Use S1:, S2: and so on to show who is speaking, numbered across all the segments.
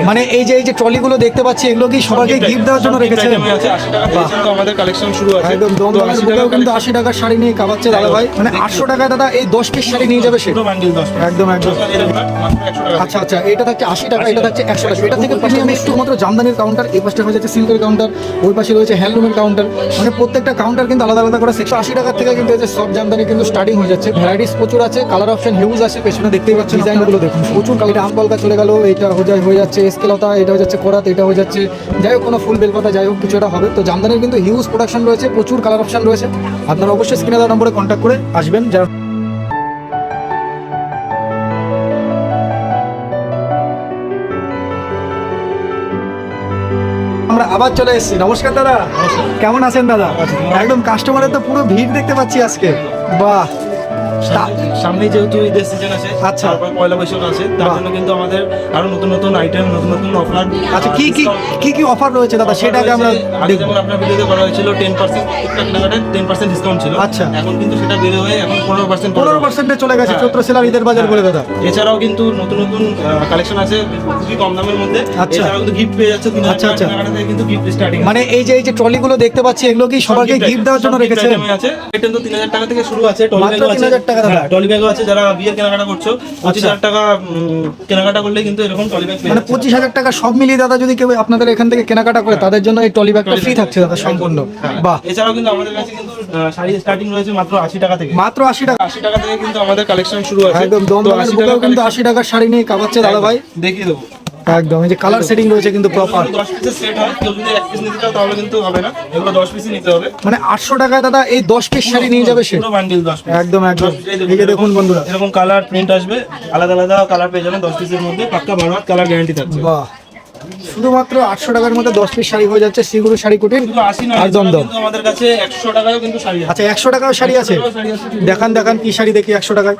S1: মানে এই যে ট্রলিগুলো দেখতে পাচ্ছি এগুলো কি সবাইকে গিফট দেওয়ার জন্য রেখেছেন?
S2: আমাদের কালেকশন শুরু আছে
S1: একদম দমদমের বুকেও কিন্তু 80 টাকার শাড়ি নিয়ে কাবাচ্ছে দাদা ভাই। মানে 800 টাকায় দাদা এই 10 পিস শাড়ি নিয়ে যাবে সে। একদম একদম। আচ্ছা আচ্ছা, এটা থাকছে 80 টাকা, এটা থাকছে 100 টাকা। এটা থেকে প্রিমিয়াম একটু মাত্র জামদানির কাউন্টার, এই পাশে হয়ে যাচ্ছে সিল্কের কাউন্টার, ওই পাশে রয়েছে হ্যান্ডলুমের কাউন্টার। মানে প্রত্যেকটা কাউন্টার কিন্তু আলাদা আলাদা করে 180 টাকা থেকে কিন্তু এই যে সব জামদানি কিন্তু স্টার্টিং হয়ে যাচ্ছে। ভ্যারাইটিস প্রচুর আছে, কালার অপশন হিউজ আছে। পেছনে দেখতেই পাচ্ছেন ডিজাইনগুলো দেখুন প্রচুর। এটা আমকলকা চলে গেল, এটা হয়ে যাচ্ছে এসকেলতা, এটা হয়ে যাচ্ছে কোরাত, এটা হয়ে যাচ্ছে যাই হোক কোনো ফুল বেলপাতা, যাই হোক কিছু একটা হবে। তো জামদানির কিন্তু হিউজ প্রোডাকশন রয়েছে, প্রচুর কালার অপশন রয়েছে। আপনারা অবশ্যই স্ক্রিনে দেওয়া নম্বরে কন্ট্যাক্ট করে আসবেন। যারা আমরা আবার চলে এসেছি। নমস্কার দাদা, কেমন আছেন দাদা? একদম কাস্টমারের তো পুরো ভিড় দেখতে পাচ্ছি আজকে। বাহ,
S2: সামনে যেহেতু ঈদের সিজন আছে,
S1: আচ্ছা,
S2: তারপর পয়লা বৈশাখ আছে, তার জন্য কিন্তু আমাদের আরো নতুন নতুন আইটেম, নতুন নতুন অফার।
S1: আচ্ছা, কি অফার রয়েছে দাদা সেটাকে আমরা দেখব।
S2: যেমন আপনার ভিডিওতে বলা হয়েছিল 10% কেনাকাটায় 10% ডিসকাউন্ট ছিল।
S1: আচ্ছা,
S2: এখন কিন্তু সেটা বেড়ে হয়ে এখন 15%
S1: চলে গেছে। চৈত্র সেলার ঈদের বাজার বলে দাদা।
S2: এছাড়াও কিন্তু নতুন নতুন কালেকশন আছে খুবই কম দামের মধ্যে।
S1: আচ্ছা,
S2: এছাড়াও কিন্তু গিফট পেয়ে যাচ্ছে 3000 টাকা কেনাকাটা থেকে কিন্তু গিফট স্টার্টিং।
S1: মানে এই যে ট্রলিগুলো দেখতে পাচ্ছি এগুলো কি সবাইকে গিফট দেওয়ার জন্য রেখেছেন?
S2: আছে এটা তো 3000 টাকা থেকে শুরু আছে। টলি ব্যাগও আছে
S1: 3000 টাকা দাদা।
S2: টলি ব্যাগও আছে, যারা বিয়ের কেনাকাটা করছো 25000 টাকা কেনাকাটা করলে কিন্তু এরকম টলি ব্যাগ পেয়ে
S1: মানে 25000 টাকা সব মিলিয়ে দাদা যদি কেউ আপনাদের এখান থেকে কেনাকাটা করে তাদের জন্য এই টলি ব্যাগটা ফ্রি থাকছে দাদা সম্পূর্ণ। বাহ,
S2: এছাড়াও কিন্তু আমাদের কাছে কিন্তু শাড়ি স্টার্টিং রয়েছে মাত্র 80 টাকা থেকে।
S1: মাত্র 80 টাকা।
S2: 80 টাকা থেকে কিন্তু আমাদের কালেকশন শুরু আছে।
S1: একদম দমদমের বুকেও কিন্তু 80 টাকার শাড়ি নিয়ে কাবাচ্ছে দাদা ভাই।
S2: দেখিয়ে দেবো
S1: একদম। এই যে কালার সেটিং রয়েছে কিন্তু প্রপার।
S2: 10 পিসের সেট হয়, কেউ যদি 1 পিস নিতে চাও তাহলে কিন্তু হবে না, এগুলো 10 পিসই নিতে হবে।
S1: মানে 800 টাকায় দাদা এই 10 পিস শাড়ি নিয়ে যাবে সে।
S2: পুরো বান্ডিল 10 পিস।
S1: একদম একদম। এই যে দেখুন বন্ধুরা,
S2: এরকম কালার প্রিন্ট আসবে, আলাদা আলাদা কালার পেয়ে যাবেন 10 পিসের মধ্যে, পাক্কা 12 হাত কালার গ্যারান্টি থাকছে।
S1: বাহ, শুধুমাত্র 800 টাকার মধ্যে 10 পিস শাড়ি হয়ে যাচ্ছে। সিগুরু শাড়ি কুটির
S2: শুধু 80 নয়,
S1: আর দমদম।
S2: কিন্তু আমাদের কাছে 100 টাকায়ও কিন্তু শাড়ি আছে।
S1: আচ্ছা, 100 টাকাও শাড়ি আছে। দেখান কি শাড়ি দেখি 100 টাকায়।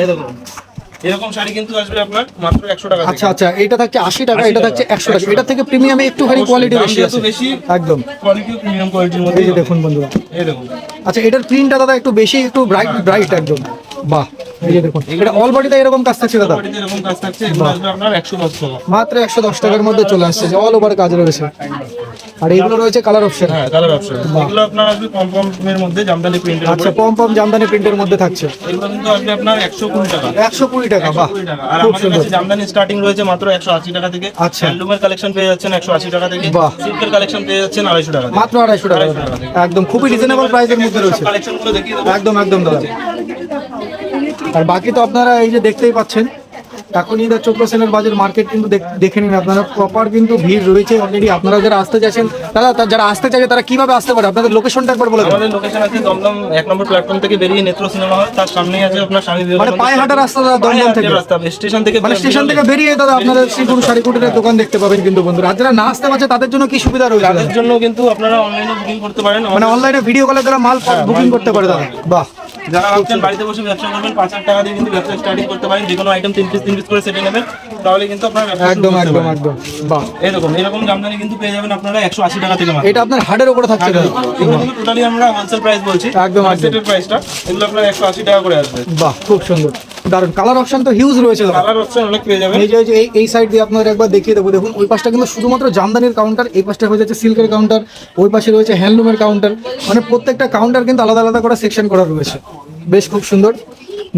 S2: এই দেখুন এরকম শাড়ি কিন্তু আসবে আপনার মাত্র 100 টাকা থেকে।
S1: আচ্ছা আচ্ছা, এটা থাকছে 80 টাকা, এটা থাকছে 100 টাকা। এটা থেকে প্রিমিয়ামে একটুখানি কোয়ালিটি বেশি আছে। একদম
S2: কোয়ালিটিও প্রিমিয়াম কোয়ালিটির মধ্যে।
S1: এই যে দেখুন বন্ধুরা,
S2: এই দেখুন।
S1: আচ্ছা, এটার প্রিন্টটা দাদা একটু বেশি, একটু ব্রাইট একদম। বাহ, এই যে দেখুন, এটা অল বডিতে এরকম কাজ থাকছে দাদা।
S2: কোয়ালিটিতে এরকম কাজ থাকছে, এগুলো আসবে আপনার 110 টাকা।
S1: মাত্র 110 টাকার মধ্যে চলে আসছে, যে অল ওভার কাজ রয়েছে। আর এগুলো রয়েছে কালার অপশন।
S2: হ্যাঁ, কালার অপশন। এগুলো আপনার আসবে পম এর মধ্যে জামদানি প্রিন্টের উপরে।
S1: আচ্ছা, পম জামদানি প্রিন্টের মধ্যে থাকছে।
S2: এগুলো কিন্তু আসবে আপনার 120 টাকা।
S1: 120 টাকা। বাহ,
S2: 120 টাকা। আর
S1: খুব
S2: আমাদের
S1: সুন্দর।
S2: কাছে জামদানি স্টার্টিং রয়েছে মাত্র 180 টাকা থেকে।
S1: আচ্ছা,
S2: হ্যান্ডলুমের কালেকশন পেয়ে যাচ্ছেন 180 টাকা থেকে।
S1: বাহ,
S2: সিল্কের কালেকশন পেয়ে যাচ্ছেন 250 টাকা থেকে।
S1: মাত্র 250 টাকা। একদম খুবই রিজনেবল প্রাইসের মধ্যে রয়েছে।
S2: কালেকশনগুলো দেখিয়ে দেবো।
S1: একদম দাদা। আর বাকি তো আপনারা এই যে দেখতেই পাচ্ছেন, এখন ঈদের চৈত্র সেলের বাজার মার্কেট কিন্তু দেখে নিন আপনারা। প্রপার কিন্তু ভিড় রয়েছে অলরেডি। আপনারা যারা আসতে চাইছেন দাদা, যারা আসতে চাইছে তারা কিভাবে আসতে পারে? আপনাদের লোকেশনটা একবার বলে দেন।
S2: আমাদের লোকেশন আছে দমদম 1 নম্বর প্ল্যাটফর্ম থেকে বেরিয়ে নেত্র সিনেমা হল, তার সামনেই আছে আপনার স্বামী
S1: মানে
S2: বিবেকানন্দ।
S1: পায়ে হাঁটা রাস্তা দাদা, দমদম থেকে
S2: রাস্তা স্টেশন থেকে,
S1: মানে স্টেশন থেকে বেরিয়ে দাদা আপনাদের শ্রীগুরু শাড়ি কুটিরের দোকান দেখতে পাবেন কিন্তু বন্ধুরা। আর যারা না আসতে পারছে তাদের জন্য কি সুবিধা রয়েছে?
S2: তাদের জন্য কিন্তু আপনারা অনলাইনে বুকিং করতে পারেন।
S1: মানে অনলাইনে ভিডিও কলের দ্বারা মাল বুকিং করতে পারে দাদা। বাহ,
S2: যারা ভাবছেন বাড়িতে বসে ব্যবসা করবেন 5000 টাকা দিয়ে কিন্তু ব্যবসা স্টার্টিং করতে পারেন। যে কোনো আইটেম 3 পিস করে সেটে নেবেন, তাহলে কিন্তু আপনারা ব্যবসা শুরু
S1: একদম
S2: করতে পারেন।
S1: একদম। বাহ,
S2: এরকম জামদানি কিন্তু পেয়ে যাবেন আপনারা 180 টাকা থেকে মাত্র।
S1: এটা আপনার হার্ডের উপরে থাকছে দাদা।
S2: এগুলো কিন্তু টোটালি আমরা হোলসেল প্রাইস বলছি,
S1: একদম
S2: সেটের প্রাইসটা। এগুলো আপনার 180 টাকা করে আসবে।
S1: বাহ, খুব সুন্দর, দারুন। কালার অপশন তো হিউজ রয়েছে দাদা।
S2: কালার অপশন অনেক পেয়ে যাবেন।
S1: এই যে এই সাইড দিয়ে আপনাদের একবার দেখিয়ে দেবো। দেখুন ওই পাশটা কিন্তু শুধুমাত্র জামদানির কাউন্টার, এই পাশটা হয়ে যাচ্ছে সিল্কের কাউন্টার, ওই পাশে রয়েছে হ্যান্ডলুমের কাউন্টার। মানে প্রত্যেকটা কাউন্টার কিন্তু আলাদা আলাদা করে সেকশন করা রয়েছে। বেশ খুব সুন্দর।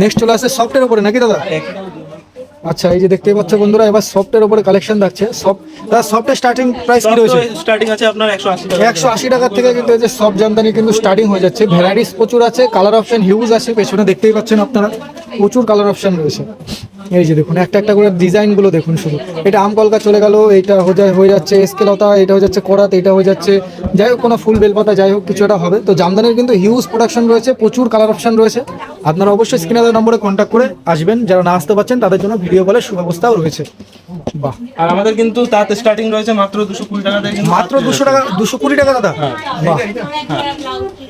S1: নেক্সট চলে আসছে সফটের উপরে নাকি দাদা? আচ্ছা, এই যে দেখতেই পাচ্ছ বন্ধুরা, এবার সফটের উপরে কালেকশন থাকছে। সফটের স্টার্টিং প্রাইস কি রয়েছে?
S2: স্টার্টিং আছে আপনার 180 টাকা।
S1: 180 টাকার থেকে কিন্তু এই যে সফট জামদানি কিন্তু স্টার্টিং হয়ে যাচ্ছে। ভ্যারাইটিস প্রচুর আছে, কালার অপশন হিউজ আছে। পেছনে দেখতেই পাচ্ছেন আপনারা প্রচুর কালার অপশন রয়েছে। এই যে দেখুন একটা করে ডিজাইনগুলো দেখুন শুধু। এটা আমকলকা চলে গেল, এটা হয়ে যাচ্ছে এসকেলতা, এটা হয়ে যাচ্ছে কোরাত, এটা হয়ে যাচ্ছে যাই হোক কোনো ফুল বেলপাতা, যাই হোক কিছু একটা হবে। তো জামদানির কিন্তু হিউজ প্রোডাকশন রয়েছে, প্রচুর কালার অপশন রয়েছে। আপনারা অবশ্যই স্ক্রিনে দেওয়া নম্বরে কন্ট্যাক্ট করে আসবেন। যারা না আসতে পারছেন তাদের জন্য ভিডিও কলের সুব্যবস্থাও রয়েছে। বাহ,
S2: আর আমাদের কিন্তু তাতে স্টার্টিং রয়েছে মাত্র 220 টাকা থেকে।
S1: মাত্র 200 টাকা, 220 টাকা দাদা। বাহ,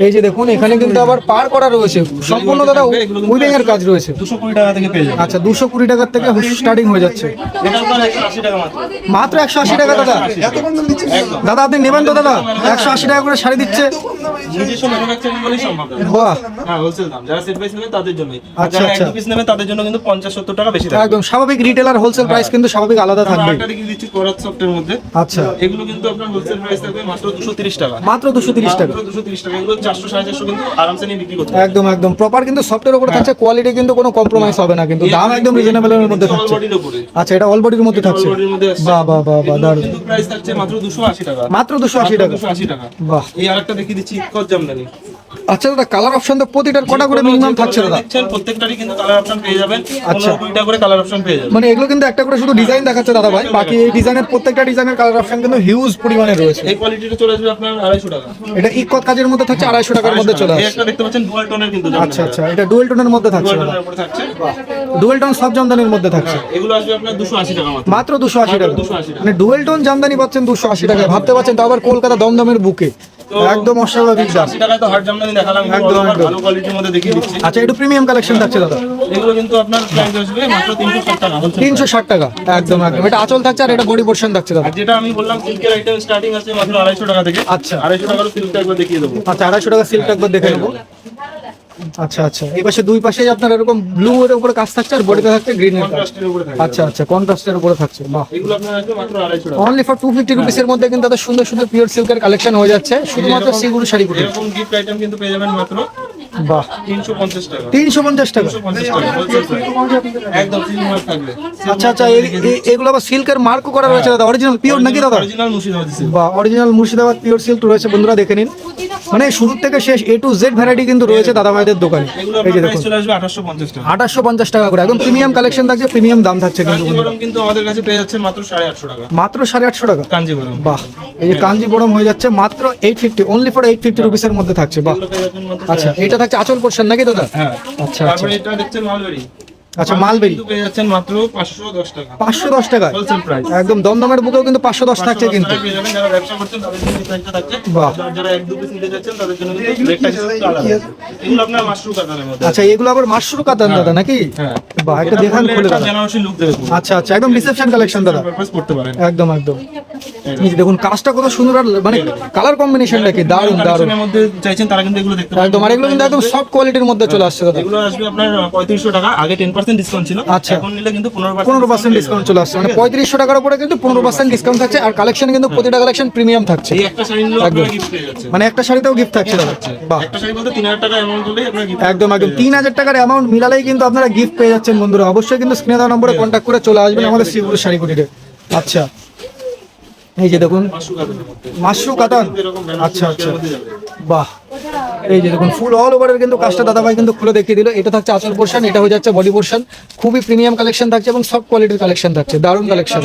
S1: এই যে দেখুন এখানে কিন্তু আবার পার করা রয়েছে সম্পূর্ণ দাদা, উইভিং এর কাজ রয়েছে।
S2: 220 টাকা থেকে পেয়ে যাবেন।
S1: আচ্ছা, 220 টাকার থেকে স্টার্টিং হয়ে যাচ্ছে।
S2: এটা আপনার 180 টাকা মাত্র।
S1: মাত্র 180 টাকা দাদা। দাদা আপনি নেবেন তো দাদা? 180 টাকা করে শাড়ি দিচ্ছে।
S2: নিজস্ব ম্যানুফ্যাকচারিং বলেই সম্ভব।
S1: বাহ,
S2: হ্যাঁ, হোলসেল দাম। যারা সেট বাই সেট নেবে তাদের জন্যই, আর
S1: আচ্ছা,
S2: যারা
S1: আচ্ছা।
S2: 1-2 পিস নেবে তাদের জন্য কিন্তু 50-70 টাকা বেশি থাকবে।
S1: একদম স্বাভাবিক রিটেল আর হোলসেল প্রাইস কিন্তু স্বাভাবিক আলাদা থাকবে।
S2: আরেকটা দেখিয়ে দিচ্ছি কোরাত সফটের মধ্যে।
S1: আচ্ছা,
S2: এগুলো কিন্তু আপনার হোলসেল প্রাইস থাকবে মাত্র 230 টাকা।
S1: মাত্র 230 টাকা।
S2: মাত্র 230 টাকা। এগুলো 400-450 কিন্তু আরামসে নিয়ে বিক্রি করতে পারবে।
S1: একদম একদম প্রপার কিন্তু সফটের উপরে থাকছে, কোয়ালিটি কিন্তু কোনো কম্প্রোমাইজ হবে না, কিন্তু দাম একদম রিজনেবলের মধ্যে
S2: অল
S1: থাকছে।
S2: বডির উপরে।
S1: আচ্ছা, এটা অল বডির মধ্যে থাকছে।
S2: অল বডির মধ্যে আসছে।
S1: বাহ বাহ বাহ বাহ,
S2: এগুলোর
S1: দারুণ।
S2: কিন্তু প্রাইস থাকছে মাত্র 280 টাকা।
S1: মাত্র 280 টাকা।
S2: 280 টাকা।
S1: বাহ।
S2: এই আরেকটা দেখিয়ে দিচ্ছি ইকত জামদানি।
S1: আচ্ছা দাদা, কালার অপশন তো প্রতিটার কটা করে মিনিমাম থাকছে দাদা?
S2: দেখছেন প্রত্যেকটারই কিন্তু কালার অপশন পেয়ে যাবেন।
S1: আচ্ছা।
S2: 15-20টা করে কালার অপশন পেয়ে যাবেন।
S1: মানে এগুলো কিন্তু একটা করে শুধু ডিজাইন দেখাচ্ছে দাদা ভাই, বাকি এই ডিজাইনের প্রত্যেকটা ডিজাইনের কালার অপশন কিন্তু হিউজ পরিমাণে রয়েছে।
S2: এই কোয়ালিটিটা চলে আসবে আপনার 250 টাকা।
S1: এটা ইকত কাজের মধ্যে থাকছে 250 টাকার মধ্যে চলে
S2: এই
S1: আসছে।
S2: একটা দেখতে পাচ্ছেন ডুয়াল টোনের কিন্তু
S1: আচ্ছা আচ্ছা, এটা ডুয়েল টোনের মধ্যে থাকছে
S2: ডুয়াল
S1: দাদা।
S2: টোনের উপরে থাকছে।
S1: ডুয়েল টোন সব জামদানির মধ্যে থাকছে।
S2: এগুলো আসবে আপনার 280 টাকা মাত্র।
S1: মাত্র 280 টাকা।
S2: 280 টাকা।
S1: মানে ডুয়েল টোন জামদানি পাচ্ছেন 280 টাকায়, ভাবতে পারছেন, তাও আবার কলকাতা দমদমের বুকে। একদম অস্বাভাবিক দাম।
S2: 80 টাকায় তো হার্ড জামদানি দেখালাম,
S1: একদম,
S2: একদম
S1: একদম।
S2: ভালো কোয়ালিটির মধ্যে দেখিয়ে দিচ্ছি।
S1: আচ্ছা, একটু প্রিমিয়াম কালেকশন থাকছে দাদা।
S2: এগুলো কিন্তু আপনার প্রাইস আসবে মাত্র 360 টাকা।
S1: 360 টাকা। একদম একদম, এটা আঁচল থাকছে আর এটা বডি পোর্শন থাকছে দাদা।
S2: আর যেটা আমি বললাম সিল্কের আইটেম স্টার্টিং আছে মাত্র 250 টাকা থেকে।
S1: আচ্ছা।
S2: 250 টাকার সিল্কটা একবার দেখিয়ে দেবো।
S1: আচ্ছা, 250 টাকা সিল্ক একবার দেখে নেবো। আচ্ছা আচ্ছা, এই পাশে দুই পাশেই আপনার এরকম ব্লু এর উপরে কাজ থাকছে আর বডিতে থাকছে গ্রিন এর কাজ।
S2: কন্ট্রাস্টের উপরে থাকে।
S1: আচ্ছা আচ্ছা, কন্ট্রাস্টের উপরে থাকছে। বাহ।
S2: এগুলো আপনার আসবে মাত্র 250 টাকা।
S1: অনলি ফর 250 রুপিসের মধ্যে কিন্তু তাদের সুন্দর সুন্দর পিওর সিল্কের কালেকশন হয়ে যাচ্ছে, শুধুমাত্র সিগুড়ি শাড়ি কুটি।
S2: এরকম গিফট আইটেম কিন্তু পেয়ে যাবেন মাত্র
S1: বাহ।
S2: 350 টাকা।
S1: 350 টাকা।
S2: 350 টাকা হোলসেল প্রাইস। একদম সিল মার্ক থাকবে।
S1: আচ্ছা আচ্ছা, এগুলো আবার সিল্কের মার্কও করা রয়েছে দাদা, অরিজিনাল পিওর নাকি দাদা?
S2: Original মুর্শিদাবাদি silk.
S1: বা অরিজিনাল মুর্শিদাবাদ পিওর সিল্ক রয়েছে, বন্ধুরা দেখে নিন। মানে শুরু থেকে শেষ A to Z ভ্যারাইটি কিন্তু রয়েছে দাদা ভাইদের দোকানে।
S2: এগুলো
S1: এই যে
S2: আপনার প্রাইস
S1: দেখুন,
S2: চলে আসবে 2850 টাকা।
S1: 2850 টাকা করে, একদম প্রিমিয়াম কালেকশন থাকছে, প্রিমিয়াম দাম থাকছে কিন্তু বন্ধুরা।
S2: কাঞ্জিবরম কিন্তু আমাদের কাছে পেয়ে যাচ্ছেন মাত্র 850 টাকা।
S1: মাত্র 850 টাকা।
S2: কাঞ্জিবরম।
S1: বাহ, এই যে কাঞ্জিপুরম হয়ে যাচ্ছে মাত্র 850, অনলি ফর 850 রুপিসের মধ্যে থাকছে। বাহ।
S2: এগুলো পেয়ে যাচ্ছেন মাত্র
S1: আচ্ছা, এটা থাকছে আঁচল পোর্শন নাকি দাদা?
S2: হ্যাঁ।
S1: আচ্ছা আচ্ছা
S2: তারপরে এটা দেখছেন মালবেরি।
S1: আচ্ছা, মালবেরি
S2: কিন্তু পেয়ে যাচ্ছেন মাত্র 510 টাকা।
S1: 510 টাকায়।
S2: Wholesale price.
S1: একদম দমদমের বুকেও কিন্তু 510 থাকছে কিন্তু।
S2: পেয়ে যাবেন যারা ব্যবসা করছেন তাদের জন্য এই প্রাইসটা থাকছে।
S1: বাহ।
S2: যারা 1-2 পিস নিতে যাচ্ছেন তাদের জন্য কিন্তু রেটটা একটু আলাদা। এগুলো আপনার মাশরুম কাতানের মধ্যে।
S1: আচ্ছা, এগুলো আবার মাশরুম কাতান দাদা নাকি?
S2: হ্যাঁ।
S1: বাহ, একটা দেখান খুলে দাদা।
S2: জেনারেশন লুক দেবে পুরো।
S1: আচ্ছা আচ্ছা, একদম রিসেপশন কালেকশন দাদা।
S2: পারপাস করতে পারেন।
S1: একদম একদম, এই যে দেখুন কাজটা কত সুন্দর, আর মানে কালার কম্বিনেশনটা কি দারুণ দারুণ।
S2: কালেকশনের মধ্যে চাইছেন তারা কিন্তু এগুলো দেখতে পারেন।
S1: একদম, আর এগুলো কিন্তু একদম সফট কোয়ালিটির মধ্যে চলে আসছে দাদা।
S2: এগুলো আসবে আপনার 3500 টাকা। আগে 10% ডিসকাউন্ট ছিল।
S1: আচ্ছা।
S2: এখন নিলে কিন্তু 15%
S1: 15% ডিসকাউন্ট চলে আসছে, মানে 3500 টাকার উপরে কিন্তু 15% ডিসকাউন্ট থাকছে, আর কালেকশন কিন্তু প্রতিটা কালেকশন প্রিমিয়াম থাকছে।
S2: এই একটা শাড়ি নিলেও আপনারা গিফট পেয়ে যাচ্ছেন।
S1: মানে একটা শাড়িতেও গিফট থাকছে দাদা। বাহ,
S2: একটা শাড়ি বলতে 3000 টাকা অ্যামাউন্ট হলেই আপনারা গিফট।
S1: একদম একদম 3000 টাকার অ্যামাউন্ট মিলালেই কিন্তু আপনারা গিফট পেয়ে যাচ্ছেন বন্ধুরা। অবশ্যই কিন্তু স্ক্রিনে দেওয়া নম্বরে কন্ট্যাক্ট করে চলে আসবেন আমাদের শিবপুর শাড়ি কুটিরে। আচ্ছা, এই যে দেখুন মাশরু কাতান। আচ্ছা আচ্ছা, বাহ, এই যে দেখুন ফুল অল ওভারের কিন্তু কাজটা দাদা ভাই কিন্তু খুলে দেখিয়ে দিল। এটা থাকছে আঁচল পোর্শন, এটা হয়ে যাচ্ছে বডি পোর্শন। খুবই প্রিমিয়াম কালেকশন থাকছে এবং সফট কোয়ালিটির কালেকশন থাকছে, দারুণ কালেকশন।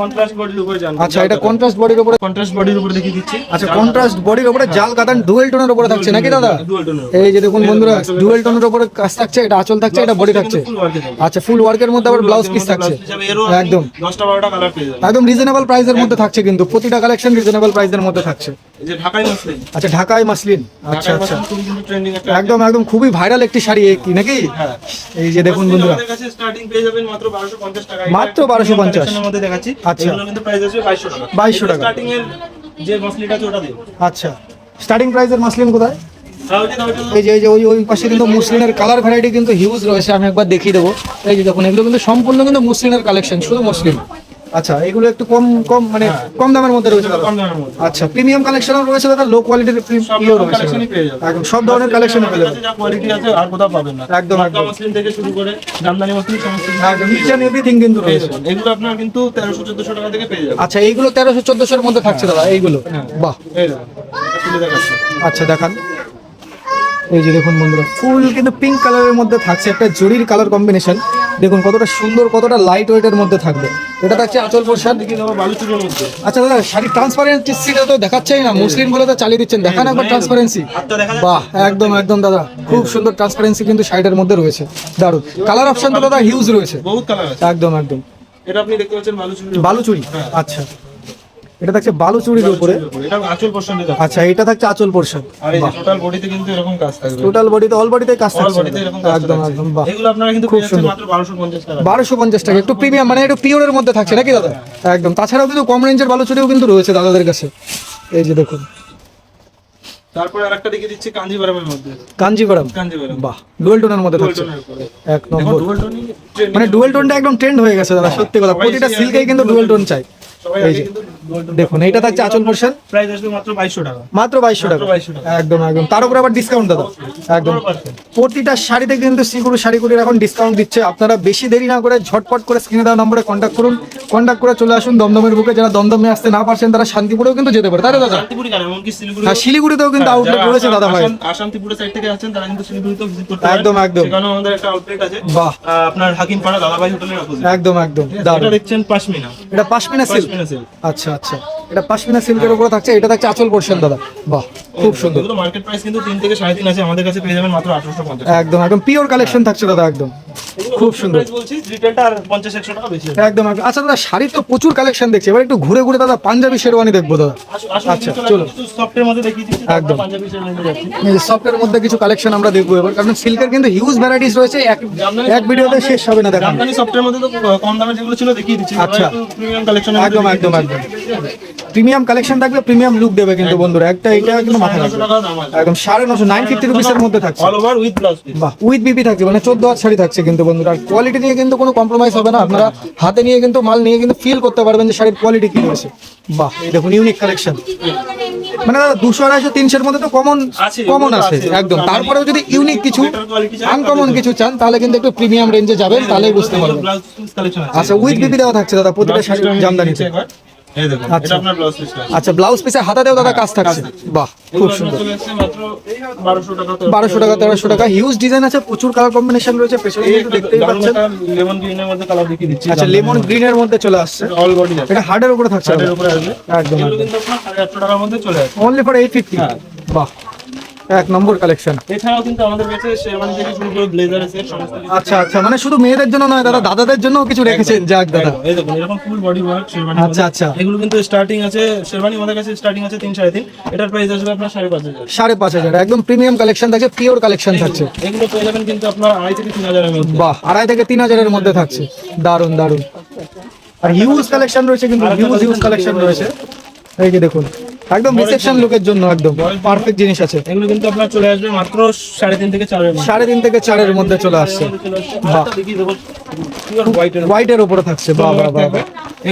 S2: কন্ট্রাস্ট বডির উপরে জানবো।
S1: আচ্ছা, এটা কন্ট্রাস্ট বডির উপরে।
S2: কন্ট্রাস্ট বডির উপরে দেখিয়ে দিচ্ছি।
S1: আচ্ছা, কন্ট্রাস্ট বডির উপরে জাল কাতান ডুয়েল টোনের উপরে থাকছে নাকি দাদা?
S2: ডুয়াল টোনের।
S1: এই যে দেখুন বন্ধুরা, ডুয়েল টোনের উপরে কাজ থাকছে, এটা আঁচল থাকছে, এটা বডি থাকছে।
S2: ফুল ওয়ার্কে থাকবে।
S1: আচ্ছা, ফুল ওয়ার্কের মধ্যে আবার ব্লাউজ পিস থাকছে।
S2: এরও
S1: একদম
S2: 10টা-12টা কালার পেয়ে যাবেন।
S1: একদম রিজনেবল প্রাইসের মধ্যে থাকছে কিন্তু প্রতিটা কালেকশন রিজনেবল প্রাইসের মধ্যে থাকছে।
S2: এই যে ঢাকাই মসলিন।
S1: আচ্ছা, ঢাকাই মাসলিন। আচ্ছা
S2: ঢাকাই
S1: আচ্ছা,
S2: মসলিন খুবই কিন্তু ট্রেন্ডিং একটা।
S1: একদম একদম খুবই ভাইরাল একটি শাড়ি কি নাকি?
S2: হ্যাঁ।
S1: এই যে দেখুন
S2: মসলিন
S1: বন্ধুরা,
S2: আমাদের কাছে স্টার্টিং পেয়ে যাবেন মাত্র 1250 টাকা।
S1: মাত্র 1250
S2: এর মধ্যে দেখাচ্ছি।
S1: আচ্ছা।
S2: এগুলো কিন্তু প্রাইস আছে 2200 টাকা।
S1: 2200 টাকা।
S2: স্টার্টিং এর যে মসলিনটা আছে ওটা দিন।
S1: আচ্ছা, স্টার্টিং প্রাইসের মাসলিন কোথায়?
S2: তাহলে
S1: এই যে ওই পাশে কিন্তু মুসলিনের কালার ভ্যারাইটি কিন্তু হিউজ রয়েছে, আমি একবার দেখিয়ে দেবো। এই যে দেখুন, এগুলো কিন্তু সম্পূর্ণ কিন্তু মুসলিনের কালেকশন, শুধু মুসলিন। আচ্ছা, এগুলো একটু কম কম মানে কম দামের মধ্যে রয়েছে দাদা।
S2: কম দামের মধ্যে।
S1: আচ্ছা, প্রিমিয়াম কালেকশনও রয়েছে দাদা, লো কোয়ালিটির
S2: সব
S1: ইও
S2: রকম
S1: রয়েছে
S2: কালেকশনই পেয়ে যাবেন।
S1: একদম সব ধরনের কালেকশন পেয়ে যাবেন।
S2: যা কোয়ালিটি আছে আর কোথাও পাবেন না।
S1: একদম,
S2: মক্কা
S1: একদম।
S2: মসলিন থেকে শুরু করে জামদানি মসলিন সমস্ত কিছু
S1: একদম ইচ এন্ড এভরিথিং কিন্তু
S2: পেয়ে
S1: রয়েছে।
S2: যাবেন। এগুলো আপনার কিন্তু 1300-1400 টাকা থেকে পেয়ে যাবেন।
S1: আচ্ছা, এইগুলো 1300-1400 এর মধ্যে থাকছে দাদা এইগুলো। বাহ,
S2: পেয়ে যাবেন। এটা তুলে দেখাচ্ছি।
S1: আচ্ছা দেখান। এই যে দেখুন বন্ধুরা, ফুল কিন্তু পিঙ্ক কালারের মধ্যে থাকছে, একটা জরির কালার কম্বিনেশন। দেখুন কতটা সুন্দর, কতটা লাইট ওয়েটের মধ্যে থাকবে। এটা থাকছে আঁচল পোর্শন।
S2: দেখিয়ে দেবো বালুচুরের মধ্যে।
S1: আচ্ছা দাদা, শাড়ি ট্রান্সপারেন্সিটা তো দেখাচ্ছেই না, মুসলিম বলে তো চালিয়ে দিচ্ছেন, দেখান একবার ট্রান্সপারেন্সি।
S2: হাতটা দেখা যাচ্ছে?
S1: বাহ, একদম একদম দাদা, খুব সুন্দর ট্রান্সপারেন্সি কিন্তু শাড়িটার মধ্যে রয়েছে, দারুণ। কালার অপশন তো দাদা হিউজ রয়েছে।
S2: বহুত কালার আছে।
S1: একদম একদম,
S2: এটা আপনি দেখতে পাচ্ছেন বালুচুরের
S1: বালুচুরি। আচ্ছা, এটা থাকছে বালুচুরির উপরে।
S2: উপরে। এটা আঁচল পোর্শনে থাকে।
S1: আচ্ছা, এটা থাকছে আঁচল পোর্শন।
S2: আর এই যে টোটাল বডিতে কিন্তু এরকম কাজ থাকবে।
S1: টোটাল বডিতে অল বডিতে কাজ
S2: অল
S1: থাকছে।
S2: বডিতে এরকম কাজ
S1: একদম
S2: থাকছে।
S1: একদম, বাহ,
S2: এগুলো আপনারা কিন্তু
S1: খুব
S2: পেয়ে যাচ্ছেন
S1: সুন্দর।
S2: মাত্র 1250 টাকা।
S1: 1250 টাকা, একটু প্রিমিয়াম মানে একটু পিওরের মধ্যে থাকছে নাকি দাদা? একদম। তাছাড়াও কিন্তু কম রেঞ্জের বালুচুরিও কিন্তু রয়েছে দাদাদের কাছে। এই যে দেখুন,
S2: তারপরে আরেকটা দেখিয়ে দিচ্ছি কাঞ্জিভারামের মধ্যে।
S1: কাঞ্জিভারাম,
S2: কাঞ্জিভারাম
S1: বাহ ডুয়েল টোনের মধ্যে থাকছে
S2: টোনের উপরে।
S1: এক নম্বর।
S2: ডুয়াল টোনই
S1: মানে ডুয়েল টোনটা একদম ট্রেন্ড হয়ে গেছে দাদা, সত্যি কথা, প্রতিটা সিল্কেই কিন্তু ডুয়েল টোন চাই।
S2: সবাই
S1: এই
S2: আগে
S1: যে
S2: কিন্তু dual tone
S1: দেখুন এইটা থাকছে আঁচল পোর্শন,
S2: প্রাইস আসবে মাত্র 2200 টাকা।
S1: মাত্র 2200 টাকা,
S2: 2200 টাকা।
S1: একদম একদম। তার উপরে আবার ডিসকাউন্ট দাদা, একদম
S2: 15%।
S1: প্রতিটা শাড়িতে কিন্তু শ্রীগুরু শাড়িগুলির এখন ডিসকাউন্ট দিচ্ছে। আপনারা বেশি দেরি না করে ঝটপট করে স্ক্রিনে দেওয়া নম্বরে কন্ট্যাক্ট করুন, কন্ট্যাক্ট করে চলে আসুন দমদমের বুকে। যারা দমদমে আসতে না পারছেন তারা শান্তিপুরেও কিন্তু যেতে পারে, তাই না দাদা?
S2: শান্তিপুরি কেন, এমনকি শিলিগুড়ি,
S1: হ্যাঁ শিলিগুড়িতেও কিন্তু আউটলেট রয়েছে দাদা ভাই।
S2: শান্তিপুরের সাইড থেকে আছেন তারা কিন্তু শিলিগুড়িতেও ভিজিট করতে পারেন।
S1: একদম একদম,
S2: সেখানে আমাদের একটা আউটলেট আছে,
S1: বাহ
S2: আপনার হাকিমপাড়া দাদাভাই হোটেলের অপোজিট।
S1: একদম একদম
S2: এটা
S1: দারুণ।
S2: দেখছেন পাশমিনা,
S1: এটা পাশমিনা সিল্ক,
S2: পাশমিনা সিল্ক।
S1: আচ্ছা আচ্ছা, এটা পাশমিনা সিল্কের উপরে থাকছে, এটা থাকছে আঁচল পোর্শন দাদা, বাহ খুব সুন্দর।
S2: এগুলো মার্কেট প্রাইস কিন্তু 3 থেকে 3.5 আছে, আমাদের কাছে পেয়ে যাবেন মাত্র 1850।
S1: একদম একদম পিওর কালেকশন থাকছে দাদা, একদম খুব সুন্দর।
S2: প্রাইস বলছি রিটেলটা আর 50-100 টাকা বেশি আছে।
S1: একদম একদম। আচ্ছা দাদা শাড়ির তো প্রচুর কালেকশন দেখছি, এবার একটু ঘুরে ঘুরে দাদা পাঞ্জাবি শেরওয়ানি দেখবো দাদা। আচ্ছা, চলো।
S2: সফটের মধ্যে দেখিয়ে দিচ্ছি,
S1: একদম।
S2: পাঞ্জাবি শেরওয়ানি যাচ্ছি।
S1: সফটের মধ্যে কিছু কালেকশন আমরা দেখবো এবার, কারণ সিল্কের কিন্তু হিউজ ভ্যারাইটিস রয়েছে, এক ভিডিওতে শেষ হবে না দেখা।
S2: জামদানি সফটের মধ্যে তো কম দামে যেগুলো ছিল দেখিয়ে দিচ্ছি।
S1: আচ্ছা।
S2: প্রিমিয়াম কালেকশন
S1: একদম একদম একদম, প্রিমিয়াম কালেকশন থাকবে, প্রিমিয়াম লুক দেবে কিন্তু বন্ধুরা। একটা এটা কিন্তু মাথায় রাখবে,
S2: টাকা দাম আছে।
S1: একদম 950 950 রুপিসের মধ্যে থাকছে,
S2: all over with blouse piece.
S1: বাহ উইথ বিপি থাকছে, মানে 14 হাত শাড়ি থাকছে কিন্তু বন্ধুরা। আর কোয়ালিটি নিয়ে কিন্তু কোনো কম্প্রোমাইজ হবে না, আপনারা হাতে নিয়ে কিন্তু মাল নিয়ে কিন্তু ফিল করতে পারবেন যে শাড়ির কোয়ালিটি কি রয়েছে। বাহ এই দেখুন ইউনিক কালেকশন, মানে দাদা 200 250 300 মধ্যে তো কমন
S2: আছে,
S1: কমন
S2: এগুলো
S1: আছে
S2: আছে।
S1: একদম। তারপরেও যদি ইউনিক কিছু
S2: better quality চাই,
S1: আনকমন কিছু চান তাহলে কিন্তু একটু প্রিমিয়াম রেঞ্জে যাবেন, তাহলেই বুঝতে পারবেন।
S2: ব্লাউজ পিস কালেকশন আছে।
S1: আচ্ছা উইথ বিপি দেওয়া থাকছে দাদা প্রতিটা শাড়ি জামদানিতে।
S2: এই দেখুন,
S1: আচ্ছা।
S2: এটা আপনার ব্লাউজ পিস।
S1: আচ্ছা ব্লাউজ পিসে হাতাতেও দাদা কাজ থাকছে, বাহ খুব সুন্দর।
S2: চলে আসছে মাত্র 1200 টাকা।
S1: 1200 টাকা 1300 টাকা, হিউজ ডিজাইন আছে, প্রচুর কালার কম্বিনেশন রয়েছে, পেছনে কিন্তু দেখতেই পাচ্ছেন।
S2: লেমন গ্রিনের মধ্যে কালার দেখিয়ে দিচ্ছি।
S1: আচ্ছা লেমন গ্রিনের মধ্যে চলে আসছে,
S2: অল বডি আছে,
S1: এটা হার্ডের উপরে থাকছে
S2: এর উপরে আসবে।
S1: একদম
S2: এগুলো কিন্তু আপনার 850 টাকার মধ্যে চলে আসে।
S1: অনলি ফর 850, বাহ এক নম্বর কালেকশন।
S2: এছাড়াও কিন্তু আমাদের কাছে শেরওয়ানি থেকে শুরু করে ব্লেজার আছে, সমস্ত কিছু।
S1: আচ্ছা আচ্ছা, মানে শুধু মেয়েদের জন্য নয় দাদা, দাদাদের জন্য কিছু রেখেছেন, যাক দাদা।
S2: এই দেখুন এরকম ফুল বডি ওয়ার্ক শেরওয়ানি।
S1: আচ্ছা, আচ্ছা।
S2: এগুলো কিন্তু স্টার্টিং আছে, শেরওয়ানি আমাদের কাছে স্টার্টিং আছে 3-3.5। এটার প্রাইস আসবে আপনার 5,500।
S1: 5,500, একদম প্রিমিয়াম কালেকশন থাকছে, পিওর কালেকশন থাকছে,
S2: এগুলো পেয়ে যাবেন কিন্তু আপনার 2,500 থেকে 3,000 এর মধ্যে।
S1: বাহ 2,500 থেকে 3,000 এর মধ্যে থাকছে, দারুন দারুন। আর হিউজ কালেকশন রয়েছে কিন্তু, হিউজ কালেকশন রয়েছে। এই যে দেখুন একদম রিসেপশন লুকের জন্য একদম পারফেক্ট জিনিস আছে।
S2: এগুলো কিন্তু আপনার চলে আসবে মাত্র 3.5 থেকে 4 এর মধ্যে।
S1: 3.5 থেকে 4 এর মধ্যে চলে আসছে, বাহ
S2: দেখি দেখুন পিওর হোয়াইটের
S1: হোয়াইটের উপরে থাকছে, বাহ বাহ বাহ,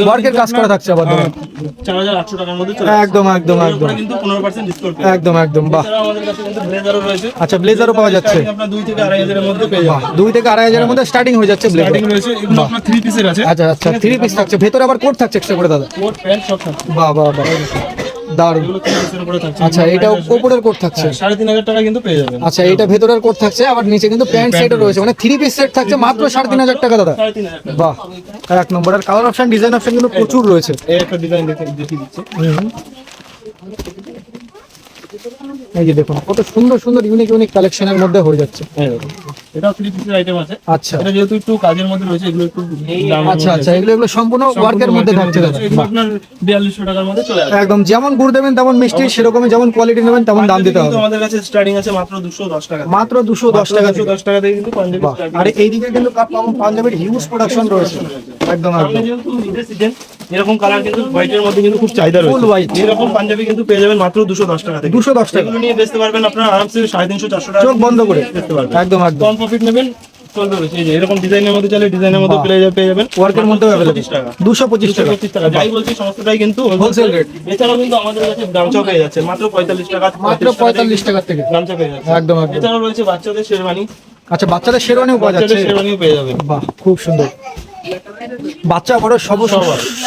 S1: ওয়ার্কের কাজ করা থাকছে আবার দেখুন।
S2: 4,800 টাকার মধ্যে চলে আসবে।
S1: একদম একদম
S2: এর
S1: একদম
S2: উপরে কিন্তু 15% ডিসকাউন্ট।
S1: একদম একদম, বাহ
S2: এছাড়াও আমাদের কাছে কিন্তু ব্লেজারও রয়েছে।
S1: আচ্ছা ব্লেজারও পাওয়া যাচ্ছে,
S2: Starting আপনার 2 থেকে 2,500 এর মধ্যে পেয়ে
S1: বাহ
S2: যাবেন।
S1: 2 থেকে 2,500 এর মধ্যে স্টার্টিং হয়ে যাচ্ছে ব্লেজার।
S2: স্টার্টিং রয়েছে, এগুলো আপনার 3 পিসের আছে।
S1: আচ্ছা আচ্ছা 3 পিস থাকছে, ভেতরে আবার কোট থাকছে এক্সট্রা করে দাদা,
S2: কোট প্যান্ট সব থাকছে।
S1: বাহ বাহ বাহ দারুন।
S2: এগুলো 3 পিসের উপরে থাকছে।
S1: আচ্ছা এটা উপরের কোট থাকছে,
S2: 3,500 টাকা কিন্তু পেয়ে যাবেন।
S1: আচ্ছা এটা ভেতরের কোট থাকছে, আবার নিচে কিন্তু প্যান্ট সেটও রয়েছে, মানে 3 পিস সেট থাকছে মাত্র 3,500 টাকা দাদা,
S2: 3,500 টাকা।
S1: বাহ এক নম্বর। আর কালার অপশন ডিজাইন অপশন কিন্তু প্রচুর রয়েছে।
S2: এই একটা ডিজাইন দেখিয়ে দিচ্ছি।
S1: এই যে দেখুন কত সুন্দর সুন্দর ইউনিক ইউনিক কালেকশনের মধ্যে হয়ে যাচ্ছে।
S2: এই দেখুন, এটাও 3 পিসের আইটেম আছে।
S1: আচ্ছা
S2: এটা যেহেতু একটু কাজের মধ্যে রয়েছে, এগুলো একটু দামের
S1: আচ্ছা
S2: মধ্যে
S1: আচ্ছা,
S2: আছে।
S1: এগুলো সম্পূর্ণ ওয়ার্কের মধ্যে থাকছে দাদা,
S2: এগুলো
S1: বাহ।
S2: আপনার 4,200 টাকার মধ্যে চলে আসবে।
S1: একদম যেমন গুড় দেবেন তেমন মিষ্টি, সেরকমই যেমন কোয়ালিটি নেবেন তেমন দাম দিতে
S2: কিন্তু
S1: হবে।
S2: আমাদের কাছে স্টার্টিং আছে মাত্র 210 টাকা।
S1: মাত্র 210 টাকা থেকে।
S2: 210 টাকা থেকে কিন্তু পাঞ্জাবি
S1: বাহ।
S2: starting।
S1: আর এইদিকে কিন্তু পাঞ্জাবির হিউজ প্রোডাকশন রয়েছে, একদম
S2: সামনে
S1: একদম
S2: যেহেতু ঈদের সিজন, এরকম কালার কিন্তু হোয়াইটের মধ্যে কিন্তু খুব চাহিদা রয়েছে।
S1: Full white।
S2: এরকম পাঞ্জাবি কিন্তু পেয়ে যাবেন মাত্র 210 টাকা থেকে।
S1: 210 টাকা,
S2: এগুলো নিয়ে বেচতে পারবেন আপনারা আরামসে 350-400 টাকা।
S1: চোখ বন্ধ করে,
S2: বেচতে পারবেন।
S1: একদম একদম।
S2: কম প্রফিট নেবেন চলবে রয়েছে। এই যে এরকম ডিজাইনের মধ্যে চলে, ডিজাইনের মধ্যে পেয়ে যাবেন
S1: ওয়ার্কের মধ্যে
S2: মাত্র
S1: অ্যাভেলেবল
S2: 225 টাকা।
S1: 225 টাকা।
S2: 225 টাকা। যাই বলছি সমস্তটাই কিন্তু
S1: হোলসেল রেট,
S2: এছাড়াও কিন্তু আমাদের কাছে গামছা পেয়ে যাচ্ছে মাত্র 45 টাকা।
S1: মাত্র 45 টাকা থেকে
S2: গামছা পেয়ে যাচ্ছে।
S1: একদম একদম।
S2: এছাড়াও রয়েছে বাচ্চাদের শেরওয়ানি।
S1: আচ্ছা বাচ্চাদের শেরওয়ানিও পাওয়া যাচ্ছে,
S2: বাচ্চাদের শেরওয়ানিও পেয়ে যাবেন।
S1: বাহ খুব সুন্দর। বাচ্চা বড়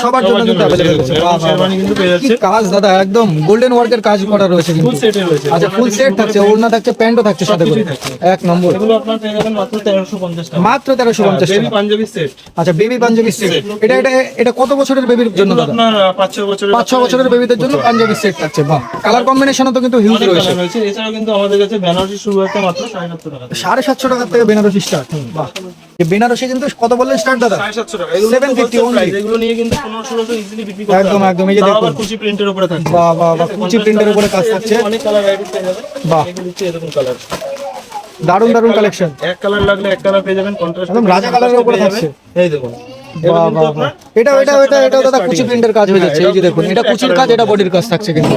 S1: সবার জন্য কিন্তু অ্যাভেলেবল আছে।
S2: এরকম
S1: বাহ, বাহ,
S2: শেরওয়ানি কিন্তু পেয়ে
S1: বাহ। কি
S2: যাচ্ছে।
S1: কাজ দাদা, একদম গোল্ডেন ওয়ার্কের কাজ করা রয়েছে কিন্তু।
S2: ফুল সেটে রয়েছে।
S1: আচ্ছা ফুল সেট থাকছে, ওড়না থাকছে, প্যান্টও থাকছে সাথে করে,
S2: সবকিছুই থাকছে।
S1: এক নম্বর।
S2: এগুলো আপনার পেয়ে যাবেন মাত্র 1350 টাকা।
S1: মাত্র 1350
S2: বেবি
S1: টাকা।
S2: পাঞ্জাবি সেট।
S1: আচ্ছা বেবি পাঞ্জাবি সেট, এটা এটা এটা কত বছরের বেবির জন্য
S2: এগুলো
S1: দাদা?
S2: আপনার 5-6 বছরের
S1: 5-6 বছরের বেবিদের জন্য পাঞ্জাবি সেট থাকছে, বাহ। কালার কম্বিনেশনও তো কিন্তু হিউজ
S2: অনেক
S1: রয়েছে।
S2: কালার রয়েছে। এছাড়াও কিন্তু আমাদের কাছে বেনারসি শুরু হচ্ছে মাত্র 750 টাকা থেকে।
S1: 750 টাকা থেকে বেনারসি স্টার্ট, বাহ। এই বেনারসি কিন্তু কত বললেন স্টার্ট দাদা?
S2: 750 টাকা। এগুলো
S1: 750
S2: কিন্তু
S1: only।
S2: price, এগুলো নিয়ে কিন্তু 1500 ইজিলি বিক্রি করতে
S1: একদম,
S2: পারবেন।
S1: একদম, এই যে
S2: তাও
S1: দেখুন।
S2: আবার কুচি প্রিন্টের উপরে থাকছে।
S1: বাহ বাহ বাহ, কুচি প্রিন্টের উপরে কাজ থাকছে,
S2: অনেক কালার ভ্যারাইটি পেয়ে যাবেন।
S1: বাহ।
S2: এগুলো হচ্ছে এরকম কালার।
S1: দারুণ দারুণ কালেকশন।
S2: এক কালার লাগলে এক কালার পেয়ে যাবেন, কন্ট্রাস্ট
S1: একদম রাজা কালারের উপরে থাকছে।
S2: এই দেখুন এগুলো
S1: বাহ
S2: কিন্তু
S1: বাহ
S2: আপনার
S1: বাহ। এটা এটা এটা এটা দাদা কুচি প্রিন্টের কাজ হয়ে যাচ্ছে, এই যে দেখুন এটা কুচির কাজ, এটা বডির কাজ থাকছে কিন্তু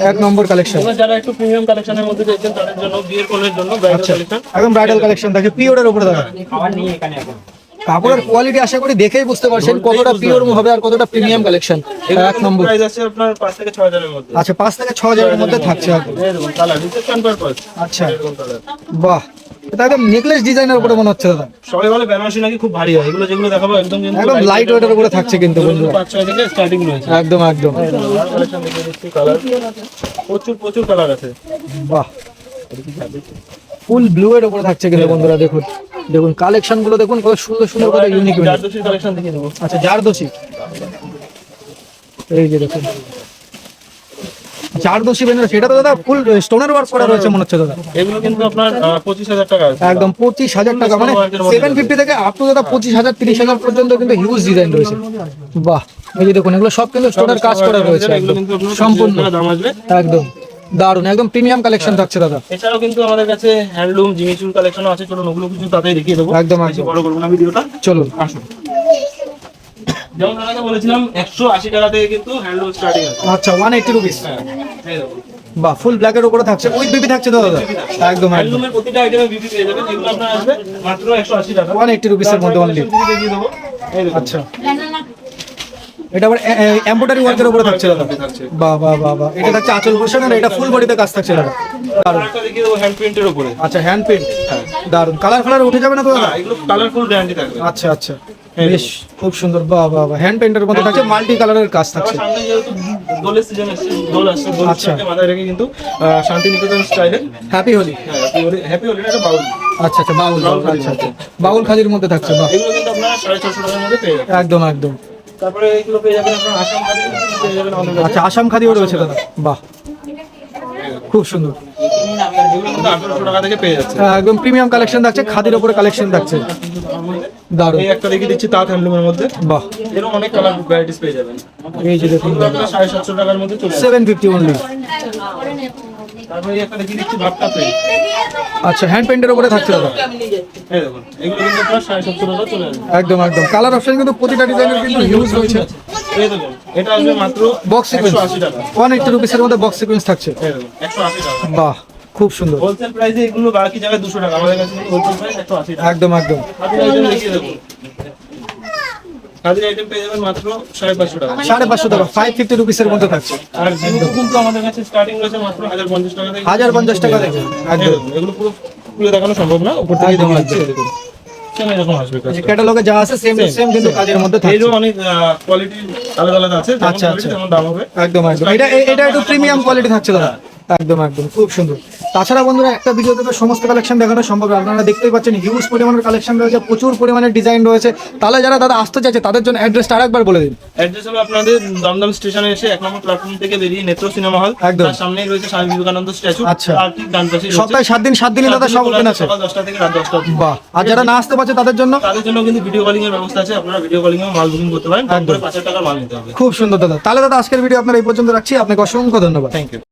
S1: এক নম্বর কালেকশন।
S2: এবার যারা একটু প্রিমিয়াম কালেকশনের মধ্যে দেখছেন তাদের জন্য বিয়ের কোলের জন্য ব্রাইডাল কালেকশন।
S1: একদম ব্রাইডাল কালেকশন থাকছে পিওরের উপরে দাদা। কাপড়ের কোয়ালিটি আশা করি দেখেই বুঝতে পারছেন কতটা পিওর হবে আর কতটা প্রিমিয়াম কালেকশন। এক নম্বর।
S2: প্রাইস আছে আপনার 5 থেকে 6 হাজারের মধ্যে।
S1: আচ্ছা 5 থেকে 6 হাজারের মধ্যে থাকছে একদম।
S2: এই দেখুন কালার রিসেপশন পারপাস।
S1: আচ্ছা
S2: এরকম কালার।
S1: বাহ, এটা একদম নেকলেস ডিজাইনের উপরে মনে হচ্ছে দাদা।
S2: সবাই বলে বেনারসি নাকি খুব ভারী হয়, এগুলো যেগুলো দেখাবো একদম কিন্তু
S1: একদম লাইট ওয়েটের উপরে থাকছে কিন্তু বন্ধুরা।
S2: 5-6 থেকে স্টার্টিং রয়েছে।
S1: একদম একদম।
S2: কালেকশন দেখে দিচ্ছি, কালার প্রচুর প্রচুর কালার আছে।
S1: বাহ, ফুল ব্লু এর উপরে থাকছে কিন্তু বন্ধুরা। দেখুন দেখুন কালেকশন গুলো দেখুন কত সুন্দর সুন্দর, কত ইউনিক ইউনিক।
S2: জারদোসির কালেকশন দেখিয়ে দেবো।
S1: আচ্ছা জারদোসি, এই যে দেখুন জারদোসি বেনারসি, সেটা তো দাদা ফুল স্টোনের ওয়ার্ক করা রয়েছে মনে হচ্ছে দাদা।
S2: এগুলো কিন্তু আপনার 25,000 টাকা আছে।
S1: একদম 25,000 টাকা, মানে 750 থেকে আপ টু দাদা 25,000 30,000 পর্যন্ত কিন্তু হিউজ ডিজাইন রয়েছে। বাহ, এই যে দেখুন এগুলো সব কিন্তু স্টোনের কাজ করা রয়েছে
S2: এগুলো
S1: একদম
S2: কিন্তু আপনার
S1: সম্পূর্ণ।
S2: 25,000 টাকা দাম আসবে।
S1: একদম দারুন, একদম প্রিমিয়াম কালেকশন থাকছে দাদা।
S2: এছাড়াও কিন্তু আমাদের কাছে হ্যান্ডলুম জিমিচুর কালেকশনও আছে, চলুন ওগুলো কিছু তাড়াতাড়ি দেখিয়ে দেবো।
S1: একদম
S2: বেশি
S1: একদম।
S2: বড় করবো না ভিডিওটা,
S1: চলুন
S2: আসুন। যেমন আপনাকে বলেছিলাম 180 টাকা থেকে কিন্তু হ্যান্ডলুম স্টার্টিং আছে।
S1: আচ্ছা 180 রুপিস।
S2: হ্যাঁ, এই দেখুন।
S1: বাহ, ফুল ব্ল্যাক এর উপরে থাকছে, উইথ বিবি থাকছে দাদা। একদম একদম
S2: হ্যান্ডলুমের প্রতিটা আইটেমে বিবি পেয়ে যাবেন, যেগুলো আপনার আসবে মাত্র 180 টাকা।
S1: 180 রুপিসের মধ্যে অনলি।
S2: দেখিয়ে দেবো। এই দেখুন।
S1: আচ্ছা, এটা আবার এমব্রয়ডারি ওয়ার্কের উপরে থাকছে দাদা। বাহ বাহ বাহ বাহ, এটা থাকছে আঁচল পোর্শন আর এটা ফুল বডিতে কাজ থাকছে দাদা। দারুন।
S2: আরেকটা দেখিয়ে দেবো হ্যান্ড প্রিন্টের উপরে।
S1: আচ্ছা হ্যান্ড পেন্ট, দারুন। কালার ফালার উঠে যাবে না তো দাদা?
S2: হ্যাঁ, এগুলো কালারফুল গ্যারান্টি থাকবে।
S1: আচ্ছা আচ্ছা, বেশ খুব সুন্দর। বাহ বাহ বাহ, হ্যান্ড পেন্টের মধ্যে থাকছে, মাল্টি কালারের কাজ থাকছে।
S2: সামনে যেহেতু দোলের সিজন আসছে, দোল আসছে, দোল
S1: আচ্ছা।
S2: মাথায় রেখে কিন্তু শান্তিনিকেতন স্টাইলে
S1: হ্যাপি হোলি।
S2: হ্যাপি হোলি একটা বাউল।
S1: আচ্ছা আচ্ছা, বাউল। আচ্ছা আচ্ছা, বাউল খাদির মধ্যে থাকছে। বাহ,
S2: এগুলো কিন্তু আপনারা 650 টাকার মধ্যে পেয়ে যাবেন।
S1: একদম একদম।
S2: তারপরে এগুলো পেয়ে যাবেন আপনার আসাম খাদি পেয়ে যাবেন আমাদের কাছে।
S1: আচ্ছা আসাম খাদিও রয়েছে দাদা। বাহ, খুব সুন্দর।
S2: এগুলো কিন্তু 1800 টাকা থেকে পেয়ে যাচ্ছে।
S1: একদম প্রিমিয়াম কালেকশন থাকছে, খাদির উপরে কালেকশন থাকছে। দারুন।
S2: এই একটা দেখিয়ে দিচ্ছি তাঁত হ্যান্ডলুমের মধ্যে,
S1: বাহ,
S2: এরকম অনেক কালার ভ্যারাইটিস পেয়ে যাবেন।
S1: এই যে দেখুন
S2: এগুলো আপনারা 750 টাকার মধ্যে চলে যাবে।
S1: 750 অনলি।
S2: তারপরে এই একটা দেখিয়ে দিচ্ছি ভাবটা প্রিন্ট।
S1: আচ্ছা হ্যান্ড পেন্টের উপরে থাকছে দাদা।
S2: এই দেখুন এগুলো কিন্তু আপনার 750 টাকা চলে যাবে।
S1: একদম একদম। কালার অপশন কিন্তু প্রতিটা ডিজাইনের কিন্তু হিউজ রয়েছে।
S2: এই দেখুন এটা আসবে মাত্র
S1: বক্স সিকোয়েন্স
S2: 180 টাকা।
S1: 180 রুপিসের মধ্যে বক্স সিকোয়েন্স থাকছে।
S2: এই দেখুন 180 টাকা।
S1: বাহ, খুব সুন্দর।
S2: হোলসেল প্রাইসে এগুলো বাকি জায়গায় 200 টাকা, আমাদের কাছে হোলসেল প্রাইস 180 টাকা।
S1: একদম একদম।
S2: হাতের আইটেম দেখিয়ে দেবো। হাতের আইটেম পেয়ে যাবেন মাত্র 550 টাকা।
S1: 550 টাকা, 550 রুপিসের মধ্যে থাকছে।
S2: আর জিনিস কিন্তু আমাদের কাছে স্টার্টিং রয়েছে মাত্র 1050 টাকা থেকে।
S1: 1050 টাকা থেকে।
S2: এই
S1: একদম
S2: দেখুন, এগুলো পুরো খুলে দেখানো সম্ভব না, উপর থেকে
S1: একদম,
S2: দেখে
S1: একদম।
S2: দিচ্ছি, এই দেখুন সেম এরকম আসবে কাজটা।
S1: ক্যাটালগে যা আছে সেম সেম কিন্তু কাজের মধ্যে থাকছে।
S2: এরও অনেক কোয়ালিটি আলাদা আলাদা আছে, যেমন
S1: আচ্ছা,
S2: quality
S1: আচ্ছা।
S2: তেমন দাম হবে।
S1: একদম একদম। এটা একটু প্রিমিয়াম কোয়ালিটি থাকছে দাদা। একদম একদম, খুব সুন্দর। তাছাড়া বন্ধুরা একটা ভিডিওতে তো সমস্ত কালেকশন দেখানো সম্ভব না, আপনারা দেখতেই পাচ্ছেন হিউজ পরিমাণের কালেকশন রয়েছে, প্রচুর পরিমাণের ডিজাইন রয়েছে। তাহলে যারা দাদা আসতে চাইছে তাদের জন্য অ্যাড্রেসটা আরেকবার বলে দিন।
S2: অ্যাড্রেস হলো আপনাদের দমদম স্টেশনে এসে 1 নম্বর প্ল্যাটফর্ম থেকে বেরিয়ে নেত্র সিনেমা হল,
S1: একদম।
S2: তার সামনেই রয়েছে স্বামী বিবেকানন্দ স্ট্যাচু।
S1: আচ্ছা।
S2: আর ঠিক ডান পাশেই
S1: সপ্তাহে 7 দিন 7 দিনই দাদা সব ওপেন আছে।
S2: সকাল 10টা থেকে রাত 10টা অবধি।
S1: বাহ, আর যারা না আসতে পারছে তাদের জন্য
S2: তাদের জন্য কিন্তু ভিডিও কলিং এর ব্যবস্থা আছে, আপনারা ভিডিও কলিং এ মাল বুকিং করতে পারেন, কম করে 5,000 টাকার মাল নিতে হবে।
S1: খুব সুন্দর দাদা। তাহলে দাদা আজকের ভিডিও আপনারা এই পর্যন্ত রাখছি, আপনাকে অসংখ্য ধন্যবাদ।
S2: Thank you.